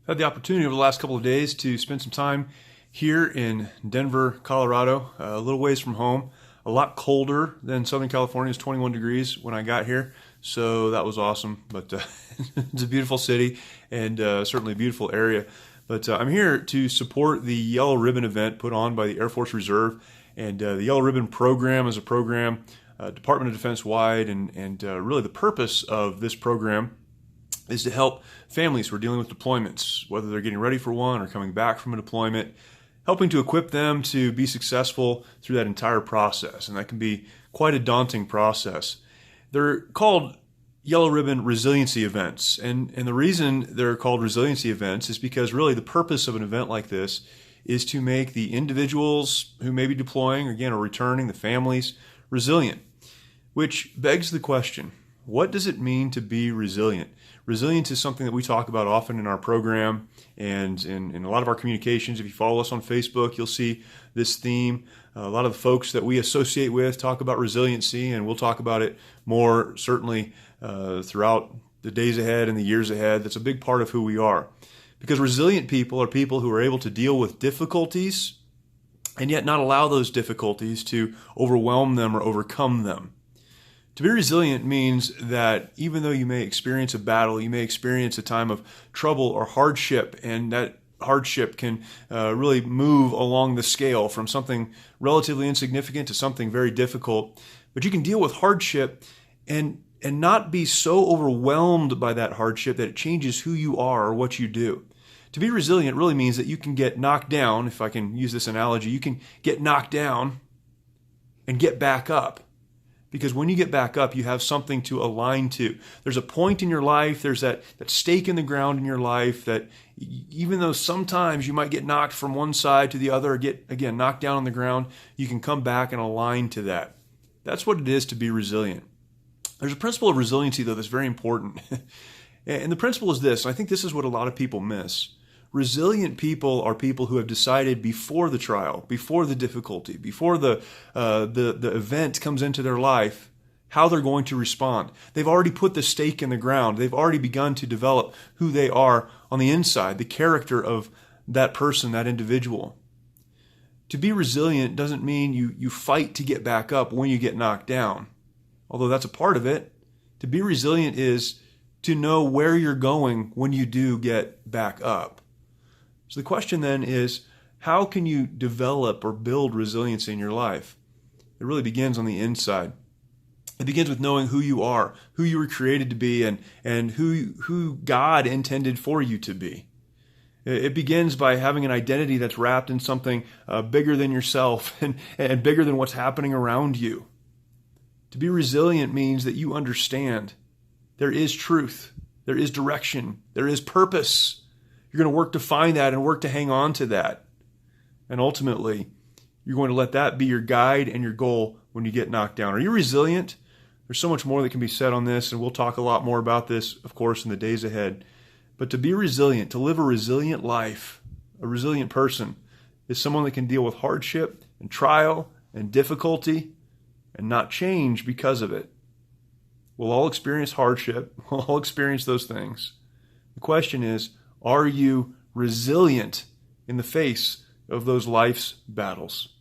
Had the opportunity over the last couple of days to spend some time here in Denver, Colorado, a little ways from home. A lot colder than Southern California. It's 21 degrees when I got here, so that was awesome. But it's a beautiful city and certainly a beautiful area. But I'm here to support the Yellow Ribbon event put on by the Air Force Reserve. And the Yellow Ribbon program is a program, Department of Defense wide, and really the purpose of this program is to help families who are dealing with deployments, whether they're getting ready for one or coming back from a deployment, helping to equip them to be successful through that entire process. And that can be quite a daunting process. They're called Yellow Ribbon resiliency events. And the reason they're called resiliency events is because really the purpose of an event like this is to make the individuals who may be deploying, again, or returning, the families, resilient. Which begs the question, what does it mean to be resilient? Resilience is something that we talk about often in our program and in a lot of our communications. If you follow us on Facebook, you'll see this theme. A lot of the folks that we associate with talk about resiliency, and we'll talk about it more certainly throughout the days ahead and the years ahead. That's a big part of who we are. Because resilient people are people who are able to deal with difficulties and yet not allow those difficulties to overwhelm them or overcome them. To be resilient means that even though you may experience a battle, you may experience a time of trouble or hardship, and that hardship can really move along the scale from something relatively insignificant to something very difficult. But you can deal with hardship and not be so overwhelmed by that hardship that it changes who you are or what you do. To be resilient really means that you can get knocked down, if I can use this analogy, you can get knocked down and get back up. Because when you get back up, you have something to align to. There's a point in your life, there's that stake in the ground in your life that even though sometimes you might get knocked from one side to the other or get, again, knocked down on the ground, you can come back and align to that. That's what it is to be resilient. There's a principle of resiliency, though, that's very important. And the principle is this, and I think this is what a lot of people miss. Resilient people are people who have decided before the trial, before the difficulty, before the event comes into their life, how they're going to respond. They've already put the stake in the ground. They've already begun to develop who they are on the inside, the character of that person, that individual. To be resilient doesn't mean you fight to get back up when you get knocked down, although that's a part of it. To be resilient is to know where you're going when you do get back up. So the question then is, how can you develop or build resiliency in your life? It really begins on the inside. It begins with knowing who you are, who you were created to be, and who God intended for you to be. It begins by having an identity that's wrapped in something bigger than yourself and bigger than what's happening around you. To be resilient means that you understand there is truth, there is direction, there is purpose. You're going to work to find that and work to hang on to that. And ultimately, you're going to let that be your guide and your goal when you get knocked down. Are you resilient? There's so much more that can be said on this, and we'll talk a lot more about this, of course, in the days ahead. But to be resilient, to live a resilient life, a resilient person, is someone that can deal with hardship and trial and difficulty and not change because of it. We'll all experience hardship. We'll all experience those things. The question is, are you resilient in the face of those life's battles?